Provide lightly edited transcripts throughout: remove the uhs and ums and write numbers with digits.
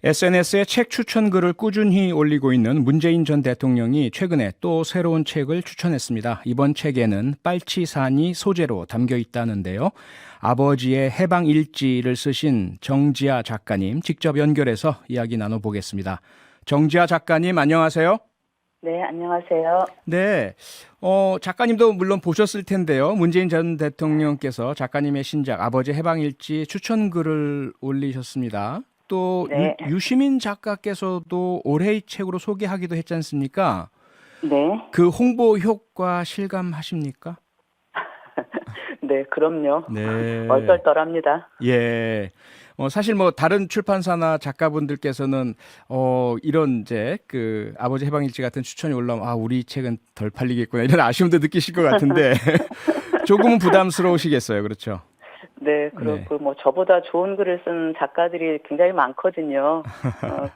SNS에 책 추천 글을 꾸준히 올리고 있는 문재인 전 대통령이 최근에 또 새로운 책을 추천했습니다. 이번 책에는 빨치산이 소재로 담겨 있다는데요. 아버지의 해방 일지를 쓰신 정지아 작가님 직접 연결해서 이야기 나눠보겠습니다. 정지아 작가님 안녕하세요. 네, 안녕하세요. 네, 작가님도 물론 보셨을 텐데요. 문재인 전 대통령께서 작가님의 신작 아버지 해방일지 추천글을 올리셨습니다. 또 네, 유시민 작가께서도 올해의 책으로 소개하기도 했지 않습니까? 네, 그 홍보 효과 실감하십니까? 네, 그럼요. 네. 얼떨떨합니다. 예. 사실 뭐 다른 출판사나 작가분들께서는 이런 이제 그 아버지 해방일지 같은 추천이 올라오면 우리 책은 덜 팔리겠구나 이런 아쉬움도 느끼실 것 같은데 조금은 부담스러우시겠어요. 그렇죠? 네, 네. 그렇고 뭐 저보다 좋은 글을 쓴 작가들이 굉장히 많거든요.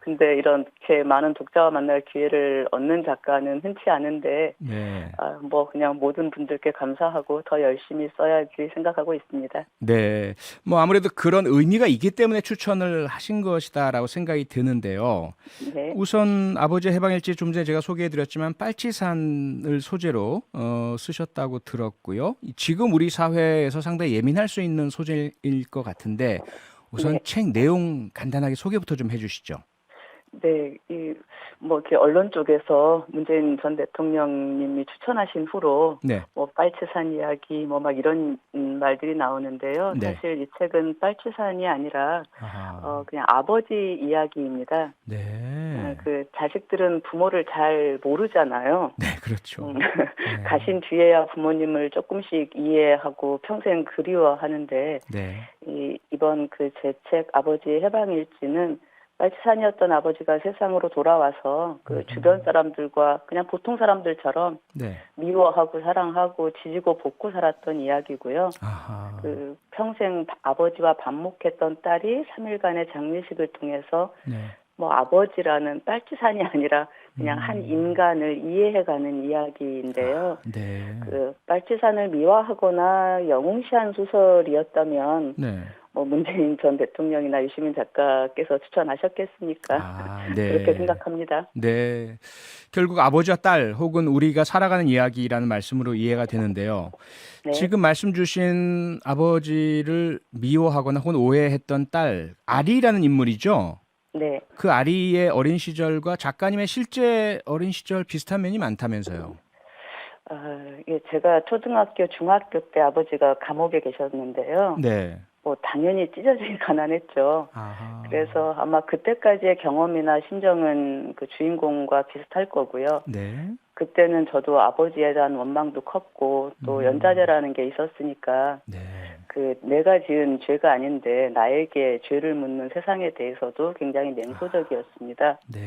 근데 이렇게 많은 독자와 만날 기회를 얻는 작가는 흔치 않은데, 네. 뭐 그냥 모든 분들께 감사하고 더 열심히 써야지 생각하고 있습니다. 네. 뭐 아무래도 그런 의미가 있기 때문에 추천을 하신 것이다라고 생각이 드는데요. 네. 우선 아버지 해방일지 좀 전에 제가 소개해드렸지만 빨치산을 소재로 쓰셨다고 들었고요. 지금 우리 사회에서 상당히 예민할 수 있는 소재일 것 같은데 우선 네. 책 내용 간단하게 소개부터 좀 해주시죠. 네, 뭐, 이렇게 언론 쪽에서 문재인 전 대통령님이 추천하신 후로, 네. 뭐, 빨치산 이야기, 뭐, 막 이런 말들이 나오는데요. 네. 사실 이 책은 빨치산이 아니라, 아하. 그냥 아버지 이야기입니다. 네. 그 자식들은 부모를 잘 모르잖아요. 네, 그렇죠. 음, 네. 가신 뒤에야 부모님을 조금씩 이해하고 평생 그리워하는데, 네. 이번 그 제 책 아버지 해방일지는 빨치산이었던 아버지가 세상으로 돌아와서 그 주변 사람들과 그냥 보통 사람들처럼 네. 미워하고 사랑하고 지지고 볶고 살았던 이야기고요. 아하. 그 평생 아버지와 반목했던 딸이 3일간의 장례식을 통해서 네. 뭐 아버지라는 빨치산이 아니라 그냥 한 음. 인간을 이해해가는 이야기인데요. 네. 그 빨치산을 미화하거나 영웅시한 소설이었다면 네. 뭐 문재인 전 대통령이나 유시민 작가께서 추천하셨겠습니까? 그렇게 네. 생각합니다. 네. 결국 아버지와 딸 혹은 우리가 살아가는 이야기라는 말씀으로 이해가 되는데요. 네, 지금 말씀 주신 아버지를 미워하거나 혹은 오해했던 딸, 아리라는 인물이죠. 네. 그 아리의 어린 시절과 작가님의 실제 어린 시절 비슷한 면이 많다면서요. 예, 제가 초등학교, 중학교 때 아버지가 감옥에 계셨는데요. 네. 뭐 당연히 찢어지게 가난했죠. 아하. 그래서 아마 그때까지의 경험이나 심정은 그 주인공과 비슷할 거고요. 네. 그때는 저도 아버지에 대한 원망도 컸고 또 음. 연좌제라는 게 있었으니까 네. 그 내가 지은 죄가 아닌데 나에게 죄를 묻는 세상에 대해서도 굉장히 냉소적이었습니다. 네.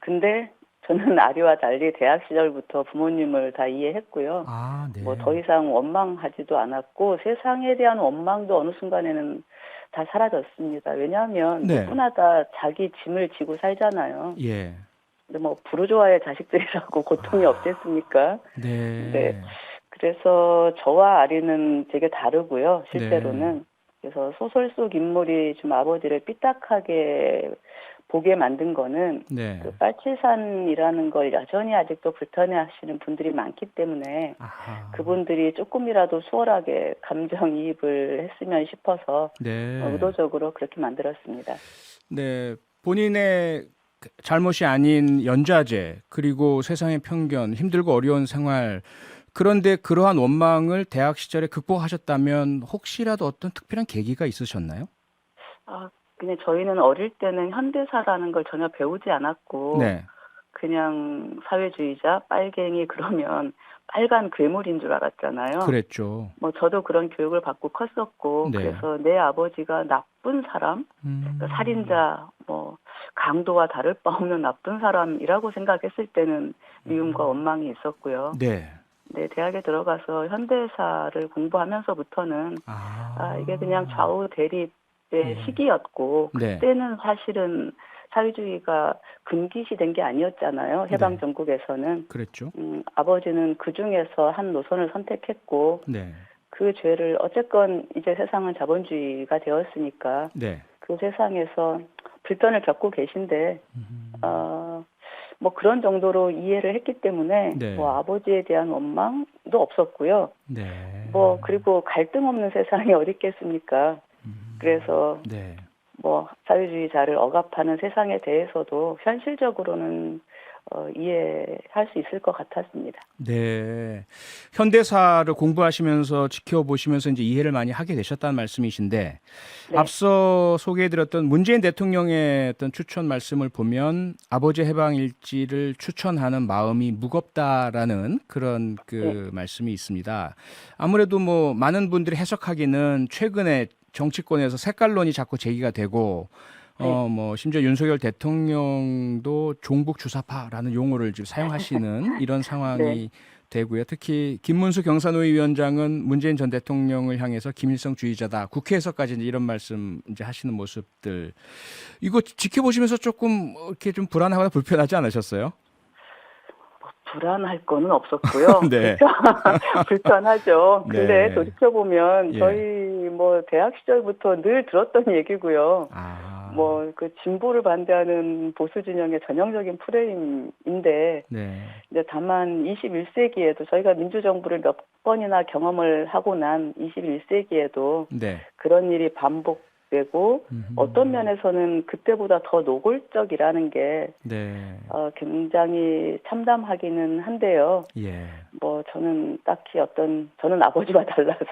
근데 저는 아리와 달리 대학 시절부터 부모님을 다 이해했고요. 뭐 더 네. 이상 원망하지도 않았고 세상에 대한 원망도 어느 순간에는 다 사라졌습니다. 왜냐하면 네. 누구나 다 자기 짐을 지고 살잖아요. 예. 근데 뭐 부르주아의 자식들이라고 고통이 아, 없겠습니까? 네. 네. 그래서 저와 아리는 되게 다르고요. 네. 실제로는. 그래서 소설 속 인물이 좀 아버지를 삐딱하게 보게 만든 거는 네. 그 빨치산이라는 걸 여전히 아직도 불편해하시는 분들이 많기 때문에 아하. 그분들이 조금이라도 수월하게 감정이입을 했으면 싶어서 네. 의도적으로 그렇게 만들었습니다. 네. 본인의 잘못이 아닌 연좌제, 그리고 세상의 편견, 힘들고 어려운 생활, 그런데 그러한 원망을 대학 시절에 극복하셨다면 혹시라도 어떤 특별한 계기가 있으셨나요? 그냥 저희는 어릴 때는 현대사라는 걸 전혀 배우지 않았고 네. 그냥 사회주의자, 빨갱이 그러면 빨간 괴물인 줄 알았잖아요. 그랬죠. 뭐 저도 그런 교육을 받고 컸었고 네. 그래서 내 아버지가 나쁜 사람, 그러니까 음. 살인자, 뭐 강도와 다를 바 없는 나쁜 사람이라고 생각했을 때는 미움과 원망이 있었고요. 네. 네, 대학에 들어가서 현대사를 공부하면서부터는 이게 그냥 아. 좌우 대립의 예. 시기였고 네. 그때는 사실은 사회주의가 금기시된 게 아니었잖아요. 해방 네. 전국에서는. 그랬죠. 아버지는 그 중에서 한 노선을 선택했고 네. 그 죄를 어쨌건 이제 세상은 자본주의가 되었으니까 네. 그 세상에서 불편을 겪고 계신데 뭐 그런 정도로 이해를 했기 때문에 네. 뭐 아버지에 대한 원망도 없었고요. 네. 뭐 그리고 갈등 없는 세상이 어디 있겠습니까? 그래서 네. 뭐 사회주의자를 억압하는 세상에 대해서도 현실적으로는 이해할 수 있을 것 같았습니다. 네. 현대사를 공부하시면서 지켜보시면서 이제 이해를 많이 하게 되셨다는 말씀이신데 네. 앞서 소개해드렸던 문재인 대통령의 어떤 추천 말씀을 보면 아버지 해방일지를 추천하는 마음이 무겁다라는 그런 말씀이 있습니다. 아무래도 뭐 많은 분들이 해석하기는 최근에 정치권에서 색깔론이 자꾸 제기가 되고 뭐 심지어 윤석열 대통령도 종북 주사파라는 용어를 지금 사용하시는 이런 상황이 되고요. 특히 김문수 경산노위 위원장은 문재인 전 대통령을 향해서 김일성주의자다. 국회에서까지 이제 이런 말씀 이제 하시는 모습들. 이거 지켜보시면서 조금 이렇게 좀 불안하거나 불편하지 않으셨어요? 불안할 거는 없었고요. 네. 불편하죠. 근데 네. 돌이켜보면 예. 저희 뭐 대학 시절부터 늘 들었던 얘기고요. 뭐 그 진보를 반대하는 보수 진영의 전형적인 프레임인데 네. 이제 다만 21세기에도 저희가 민주정부를 몇 번이나 경험을 하고 난 21세기에도 네. 그런 일이 반복되고 어떤 면에서는 그때보다 더 노골적이라는 게 네. 굉장히 참담하기는 한데요. 예. 뭐 저는 딱히 저는 아버지와 달라서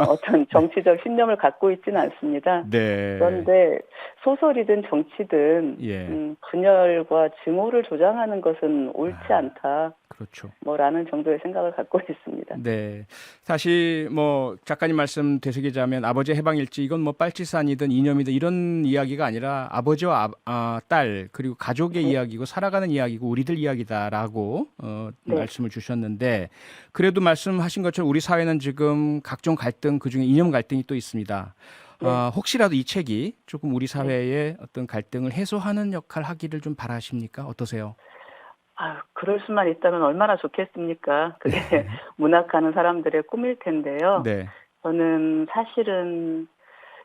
어떤 정치적 신념을 갖고 있지는 않습니다. 네. 그런데 소설이든 정치든 예. 분열과 증오를 조장하는 것은 옳지 않다. 그렇죠. 뭐라는 정도의 생각을 갖고 있습니다. 네. 사실 뭐 작가님 말씀 되새기자면 아버지 해방일지 이건 뭐 빨치산이든 이념이든 이런 이야기가 아니라 아버지와 딸 그리고 가족의 이야기고 살아가는 이야기고 우리들 이야기다라고 말씀을 주셨는데 그래도 말씀하신 것처럼 우리 사회는 지금 각종 갈등 그중에 이념 갈등이 또 있습니다. 혹시라도 이 책이 조금 우리 사회의 어떤 갈등을 해소하는 역할 하기를 좀 바라십니까? 어떠세요? 그럴 수만 있다면 얼마나 좋겠습니까? 그게 문학하는 사람들의 꿈일 텐데요. 네. 저는 사실은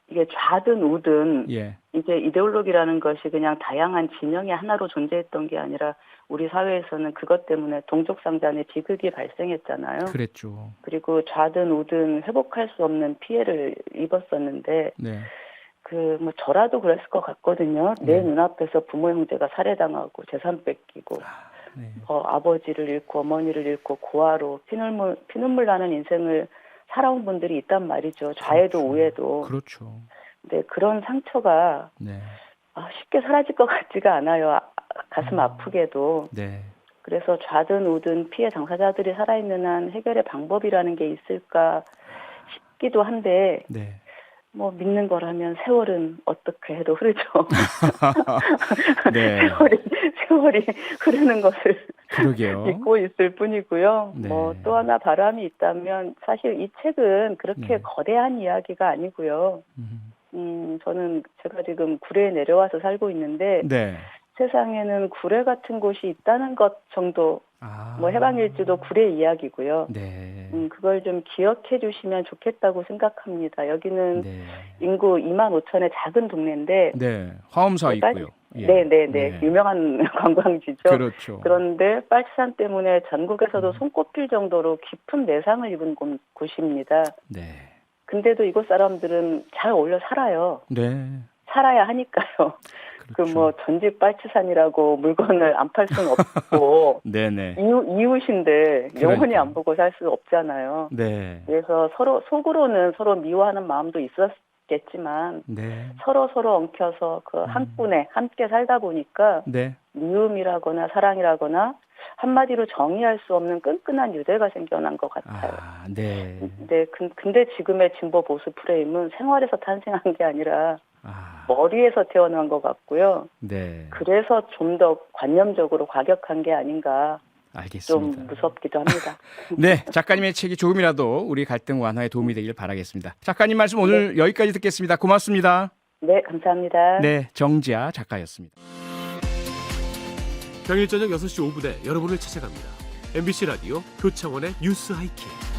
이게 좌든 우든 예. 이제 이데올로기라는 것이 그냥 다양한 진영의 하나로 존재했던 게 아니라 우리 사회에서는 그것 때문에 동족상잔의 비극이 발생했잖아요. 그랬죠. 그리고 좌든 우든 회복할 수 없는 피해를 입었었는데 네. 뭐 저라도 그랬을 것 같거든요. 내 눈앞에서 부모 형제가 살해당하고 재산 뺏기고 네. 아버지를 잃고 어머니를 잃고 고아로 피눈물 나는 인생을 살아온 분들이 있단 말이죠. 좌에도 그렇죠. 우에도. 그렇죠. 근데 그런 상처가 네. 쉽게 사라질 것 같지가 않아요. 가슴 아프게도. 네. 그래서 좌든 우든 피해 당사자들이 살아있는 한 해결의 방법이라는 게 있을까 싶기도 한데 네. 뭐 믿는 거라면 세월은 어떻게 해도 흐르죠. 네. 세월이 흐르는 것을 그러게요. 믿고 있을 뿐이고요. 네. 뭐 또 하나 바람이 있다면 사실 이 책은 그렇게 거대한 이야기가 아니고요. 저는 제가 지금 구례에 내려와서 살고 있는데 네. 세상에는 구례 같은 곳이 있다는 것 정도 뭐 해방일지도 구례 이야기고요. 네. 그걸 좀 기억해 주시면 좋겠다고 생각합니다. 여기는 네. 인구 2만 5천의 작은 동네인데 네. 화엄사 있고요. 예. 네. 유명한 관광지죠. 그렇죠. 그런데 빨치산 때문에 전국에서도 손꼽힐 정도로 깊은 내상을 입은 곳입니다. 네. 근데도 이곳 사람들은 잘 어울려 살아요. 네. 살아야 하니까요. 그렇죠. 뭐 전집 빨치산이라고 물건을 안 팔 수는 없고 네네. 이웃인데 영원히 그러니까요. 안 보고 살 수 없잖아요. 네. 그래서 속으로는 서로 미워하는 마음도 있었겠지만 네. 서로 엉켜서 그 한 꾼에 함께 살다 보니까 네. 미움이라거나 사랑이라거나 한마디로 정의할 수 없는 끈끈한 유대가 생겨난 것 같아요. 네. 근데 지금의 진보 보수 프레임은 생활에서 탄생한 게 아니라 머리에서 태어난 것 같고요. 네. 그래서 좀 더 관념적으로 과격한 게 아닌가. 알겠습니다. 좀 무섭기도 합니다. 네, 작가님의 책이 조금이라도 우리 갈등 완화에 도움이 되길 바라겠습니다. 작가님 말씀 오늘 여기까지 듣겠습니다. 고맙습니다. 네, 감사합니다. 네, 정지아 작가였습니다. 평일 저녁 6시 5분에 여러분을 찾아갑니다. MBC 라디오 표창원의 뉴스 하이킥.